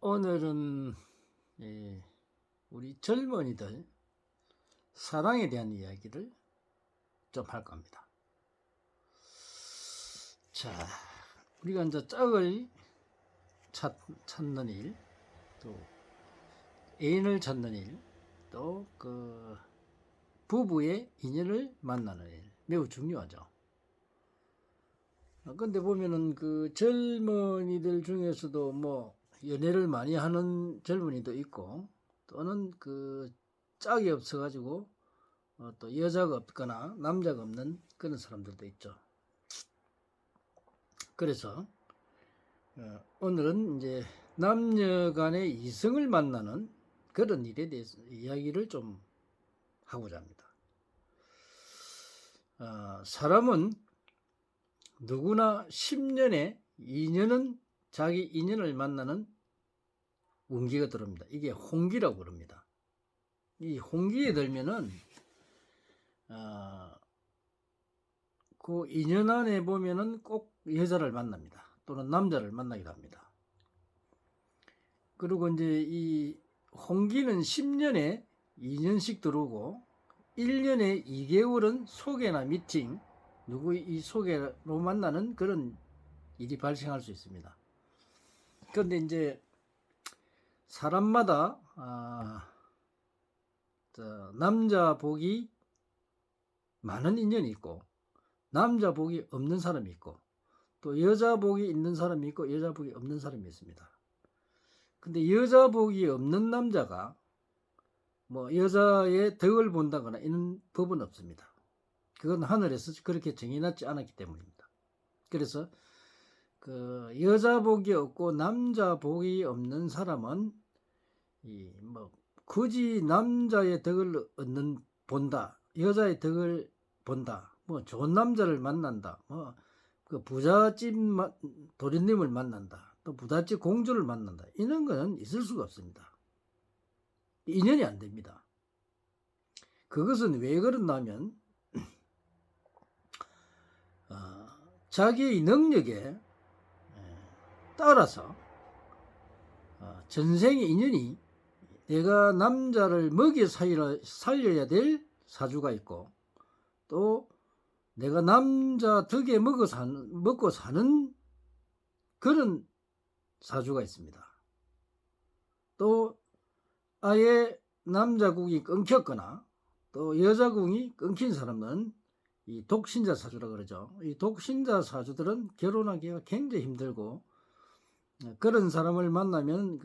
오늘은 우리 젊은이들 사랑에 대한 이야기를 좀 할 겁니다. 자, 우리가 이제 짝을 찾는 일, 또 애인을 찾는 일, 또 그 부부의 인연을 만나는 일 매우 중요하죠. 근데 보면은 그 젊은이들 중에서도 뭐 연애를 많이 하는 젊은이도 있고, 또는 그 짝이 없어가지고 또 여자가 없거나 남자가 없는 그런 사람들도 있죠. 그래서 오늘은 이제 남녀 간의 이성을 만나는 그런 일에 대해서 이야기를 좀 하고자 합니다. 사람은 누구나 10년에 2년은 자기 인연을 만나는 운기가 들어옵니다. 이게 홍기라고 부릅니다. 이 홍기에 들면은 그 2년 안에 보면은 꼭 여자를 만납니다. 또는 남자를 만나기도 합니다. 그리고 이제 이 홍기는 10년에 2년씩 들어오고 1년에 2개월은 소개나 미팅, 누구 이 소개로 만나는 그런 일이 발생할 수 있습니다. 그런데 이제 사람마다 남자 복이 많은 인연이 있고 남자 복이 없는 사람이 있고 또 여자 복이 있는 사람이 있고 여자 복이 없는 사람이 있습니다. 근데 여자 복이 없는 남자가 뭐 여자의 덕을 본다거나 이런 법은 없습니다. 그건 하늘에서 그렇게 정해놨지 않았기 때문입니다. 그래서 그 여자 복이 없고 남자 복이 없는 사람은 뭐 굳이 남자의 덕을 본다, 여자의 덕을 본다, 뭐 좋은 남자를 만난다, 뭐 그 부잣집 도련님을 만난다, 또 부잣집 공주를 만난다, 이런 거는 있을 수가 없습니다. 인연이 안 됩니다. 그것은 왜 그러냐면 자기의 능력에 따라서 전생의 인연이 내가 남자를 먹여 살려야 될 사주가 있고, 또 내가 남자 덕에 먹고 사는 그런 사주가 있습니다. 또 아예 남자궁이 끊겼거나 또 여자궁이 끊긴 사람은 이 독신자 사주라 그러죠. 이 독신자 사주들은 결혼하기가 굉장히 힘들고, 그런 사람을 만나면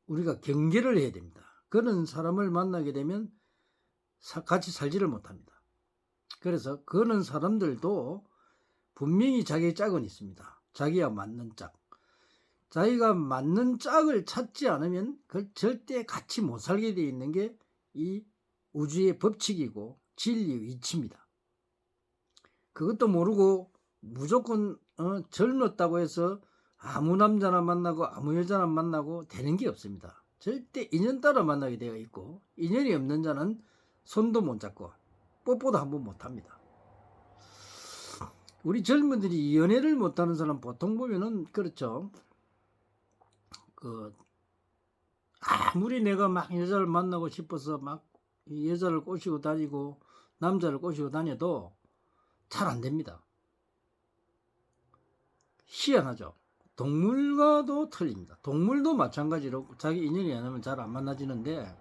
우리가 경계를 해야 됩니다. 그런 사람을 만나게 되면 같이 살지를 못합니다. 그래서 그런 사람들도 분명히 자기의 짝은 있습니다. 자기와 맞는 짝. 자기가 맞는 짝을 찾지 않으면 그걸 절대 같이 못 살게 되어 있는 게 이 우주의 법칙이고 진리의 이치입니다. 그것도 모르고 무조건 젊었다고 해서 아무 남자나 만나고 아무 여자나 만나고 되는 게 없습니다. 절대 인연 따라 만나게 되어 있고, 인연이 없는 자는 손도 못 잡고 뽀뽀도 한번 못합니다. 우리 젊은들이 연애를 못하는 사람 보통 보면은 그렇죠. 아무리 내가 막 여자를 만나고 싶어서 막 여자를 꼬시고 다니고 남자를 꼬시고 다녀도 잘 안 됩니다. 희한하죠. 동물과도 틀립니다. 동물도 마찬가지로 자기 인연이 아니면 잘 안 만나지는데,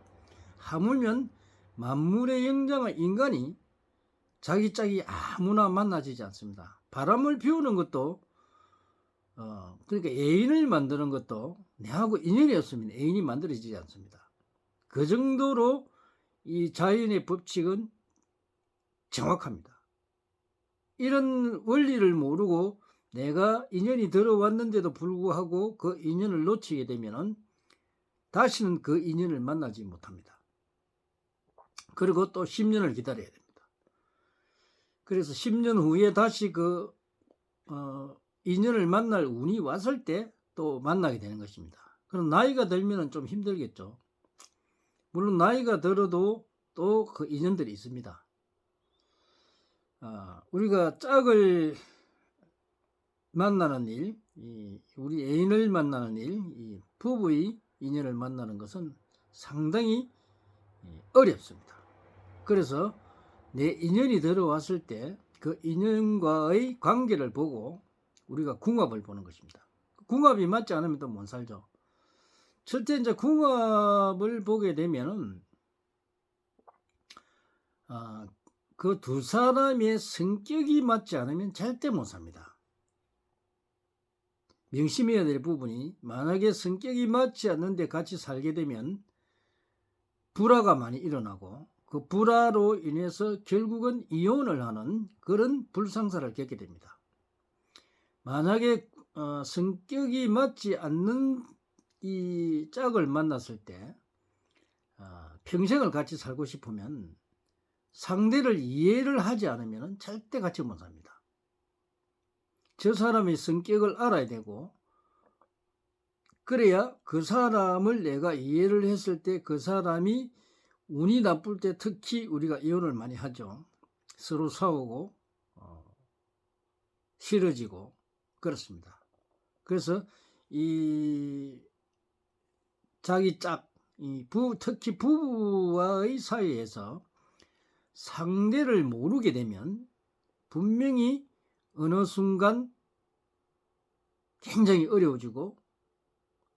하물며 만물의 영장한 인간이 자기 짝이 아무나 만나지지 않습니다. 바람을 피우는 것도 그러니까 애인을 만드는 것도 내하고 인연이 없으면 애인이 만들어지지 않습니다. 그 정도로 이 자연의 법칙은 정확합니다. 이런 원리를 모르고 내가 인연이 들어왔는데도 불구하고 그 인연을 놓치게 되면 다시는 그 인연을 만나지 못합니다. 그리고 또 10년을 기다려야 됩니다. 그래서 10년 후에 다시 인연을 만날 운이 왔을 때 또 만나게 되는 것입니다. 그럼 나이가 들면 좀 힘들겠죠. 물론 나이가 들어도 또 그 인연들이 있습니다. 우리가 짝을 만나는 일, 우리 애인을 만나는 일, 이 부부의 인연을 만나는 것은 상당히 어렵습니다. 그래서 내 인연이 들어왔을 때 그 인연과의 관계를 보고 우리가 궁합을 보는 것입니다. 궁합이 맞지 않으면 또 못 살죠. 첫째 이제 궁합을 보게 되면은 그 두 사람의 성격이 맞지 않으면 절대 못 삽니다. 명심해야 될 부분이, 만약에 성격이 맞지 않는데 같이 살게 되면 불화가 많이 일어나고 그 불화로 인해서 결국은 이혼을 하는 그런 불상사를 겪게 됩니다. 만약에 성격이 맞지 않는 이 짝을 만났을 때 평생을 같이 살고 싶으면 상대를 이해를 하지 않으면 절대 같이 못 삽니다. 저 사람의 성격을 알아야 되고, 그래야 그 사람을 내가 이해를 했을 때 그 사람이 운이 나쁠 때 특히 우리가 이혼을 많이 하죠. 서로 싸우고 싫어지고 그렇습니다. 그래서 이 자기 짝, 특히 부부와의 사이에서 상대를 모르게 되면 분명히 어느 순간 굉장히 어려워지고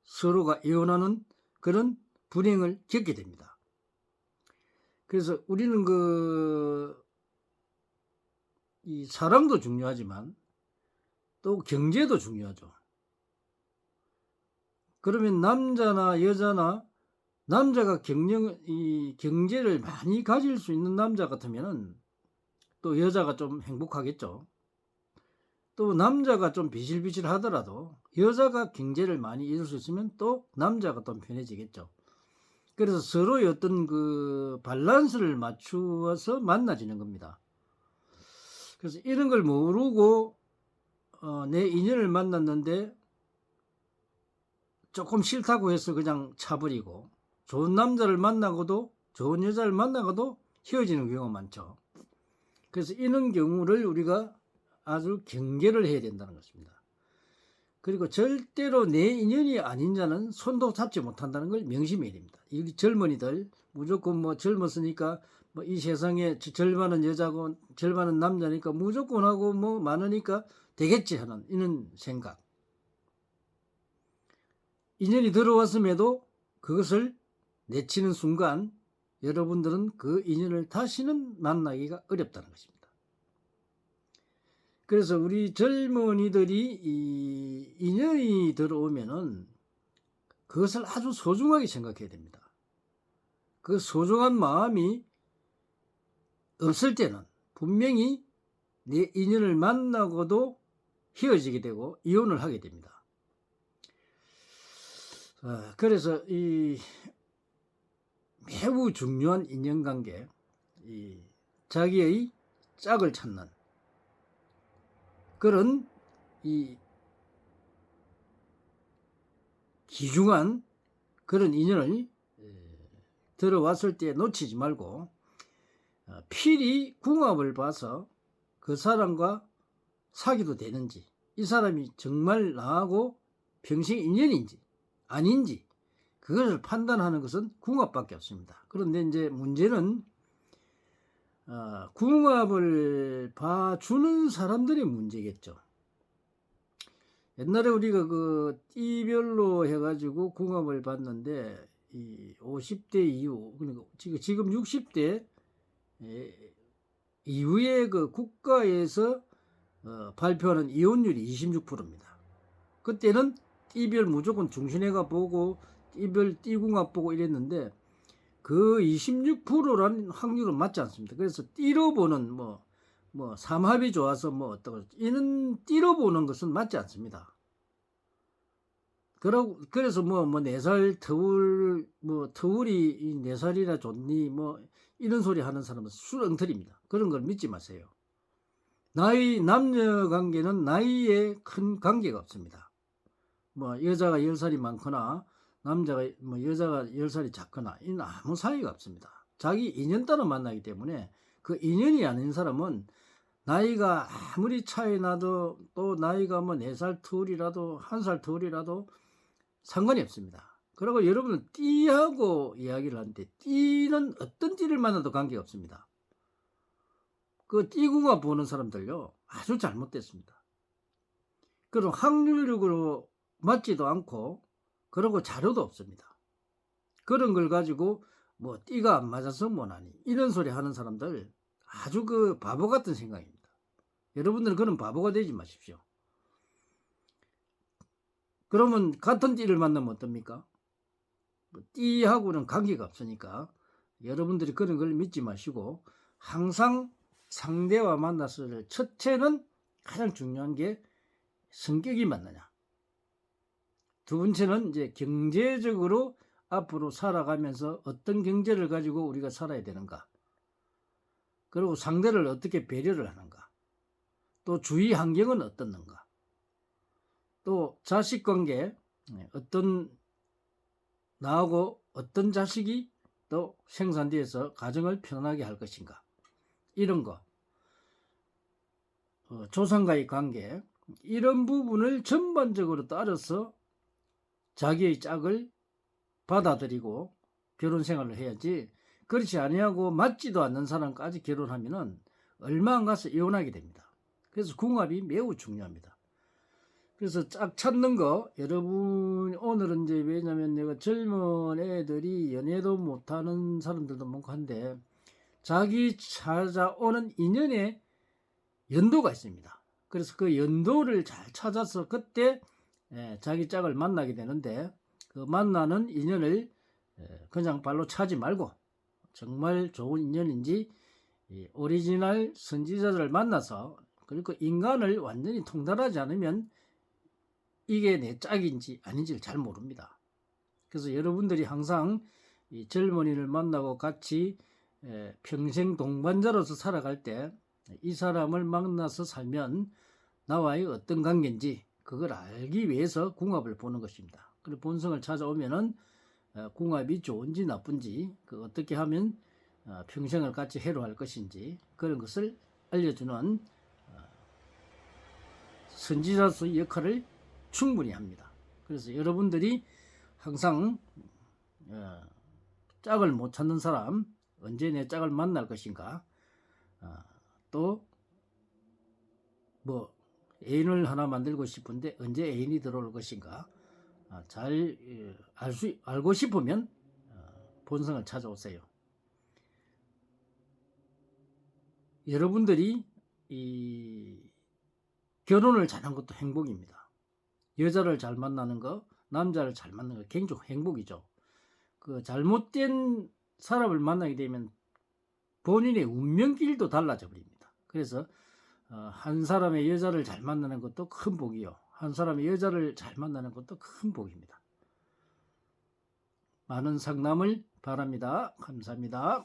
서로가 이혼하는 그런 불행을 겪게 됩니다. 그래서 우리는 이 사랑도 중요하지만 또 경제도 중요하죠. 그러면 남자나 여자나, 남자가 경제를 많이 가질 수 있는 남자 같으면은 또 여자가 좀 행복하겠죠. 또 남자가 좀 비실비실 하더라도 여자가 경제를 많이 잃을 수 있으면 또 남자가 좀 편해지겠죠. 그래서 서로의 어떤 그 밸런스를 맞추어서 만나지는 겁니다. 그래서 이런 걸 모르고 내 인연을 만났는데 조금 싫다고 해서 그냥 차버리고, 좋은 남자를 만나고도 좋은 여자를 만나고도 헤어지는 경우가 많죠. 그래서 이런 경우를 우리가 아주 경계를 해야 된다는 것입니다. 그리고 절대로 내 인연이 아닌 자는 손도 잡지 못한다는 걸 명심해야 됩니다. 이 젊은이들 무조건 뭐 젊었으니까 뭐 이 세상에 절반은 여자고 절반은 남자니까 무조건 하고 뭐 많으니까 되겠지 하는 이런 생각. 인연이 들어왔음에도 그것을 내치는 순간 여러분들은 그 인연을 다시는 만나기가 어렵다는 것입니다. 그래서 우리 젊은이들이 이 인연이 들어오면은 그것을 아주 소중하게 생각해야 됩니다. 그 소중한 마음이 없을 때는 분명히 내 인연을 만나고도 헤어지게 되고 이혼을 하게 됩니다. 그래서 이 매우 중요한 인연관계, 이 자기의 짝을 찾는 그런 이 귀중한 그런 인연을 들어왔을 때 놓치지 말고 필히 궁합을 봐서 그 사람과 사귀도 되는지, 이 사람이 정말 나하고 평생 인연인지 아닌지 그것을 판단하는 것은 궁합밖에 없습니다. 그런데 이제 문제는 궁합을 봐주는 사람들이 문제겠죠. 옛날에 우리가 그 띠별로 해가지고 궁합을 봤는데 이 50대 이후, 그러니까 지금 60대 이후에 그 국가에서 발표하는 이혼율이 26%입니다. 그때는 띠별 무조건 중신애가 보고 띠별 띠궁합 보고 이랬는데 그 26%라는 확률은 맞지 않습니다. 그래서 띠로 보는 뭐 삼합이 좋아서 뭐 어떠고 이런 띠로 보는 것은 맞지 않습니다. 그래서 뭐 4살 터울 터울이 4살이나 좋니 뭐 이런 소리 하는 사람은 술엉터리입니다. 그런 걸 믿지 마세요. 남녀 관계는 나이에 큰 관계가 없습니다. 뭐 여자가 10살이 많거나 남자가 여자가 10살이 작거나 이는 아무 사이가 없습니다. 자기 인연 따라 만나기 때문에 그 인연이 아닌 사람은 나이가 아무리 차이 나도 또 나이가 뭐 4살 터울이라도 1살 터울이라도 상관이 없습니다. 그리고 여러분은 띠하고 이야기를 하는데 띠는 어떤 띠를 만나도 관계가 없습니다. 그 띠궁합 보는 사람들요 아주 잘못됐습니다. 그럼 확률적으로 맞지도 않고 그러고 자료도 없습니다. 그런 걸 가지고 뭐 띠가 안 맞아서 뭐나니 이런 소리 하는 사람들 아주 그 바보 같은 생각입니다. 여러분들은 그런 바보가 되지 마십시오. 그러면 같은 띠를 만나면 어떻습니까? 띠하고는 관계가 없으니까 여러분들이 그런 걸 믿지 마시고 항상 상대와 만났을 때 첫째는 가장 중요한 게 성격이 맞느냐. 두 번째는 이제 경제적으로 앞으로 살아가면서 어떤 경제를 가지고 우리가 살아야 되는가. 그리고 상대를 어떻게 배려를 하는가. 또 주위 환경은 어떻는가. 또 자식 관계 어떤 나하고 어떤 자식이 또 생산돼서 가정을 편안하게 할 것인가. 이런 거. 조상과의 관계 이런 부분을 전반적으로 따라서 자기의 짝을 받아들이고 결혼 생활을 해야지 그렇지 아니하고 맞지도 않는 사람까지 결혼하면은 얼마 안 가서 이혼하게 됩니다. 그래서 궁합이 매우 중요합니다. 그래서 짝 찾는 거 여러분 오늘은 이제 왜냐면 내가 젊은 애들이 연애도 못하는 사람들도 많고 한데 자기 찾아오는 인연에 연도가 있습니다. 그래서 그 연도를 잘 찾아서 그때 자기 짝을 만나게 되는데 그 만나는 인연을 그냥 발로 차지 말고 정말 좋은 인연인지 오리지널 선지자를 만나서 그리고 인간을 완전히 통달하지 않으면 이게 내 짝인지 아닌지를 잘 모릅니다. 그래서 여러분들이 항상 이 젊은이를 만나고 같이 평생 동반자로서 살아갈 때 이 사람을 만나서 살면 나와의 어떤 관계인지 그걸 알기 위해서 궁합을 보는 것입니다. 그리고 본성을 찾아오면은 궁합이 좋은지 나쁜지 그 어떻게 하면 평생을 같이 해로할 것인지 그런 것을 알려주는 선지자로서의 역할을 충분히 합니다. 그래서 여러분들이 항상 짝을 못 찾는 사람 언제 내 짝을 만날 것인가 또 뭐 애인을 하나 만들고 싶은데 언제 애인이 들어올 것인가 잘 알고 싶으면 본성을 찾아오세요. 여러분들이 이 결혼을 잘한 것도 행복입니다. 여자를 잘 만나는 거, 남자를 잘 만나는 거 굉장히 행복이죠. 그 잘못된 사람을 만나게 되면 본인의 운명길도 달라져 버립니다. 그래서 한 사람의 여자를 잘 만나는 것도 큰 복이요. 한 사람의 여자를 잘 만나는 것도 큰 복입니다. 많은 상담을 바랍니다. 감사합니다.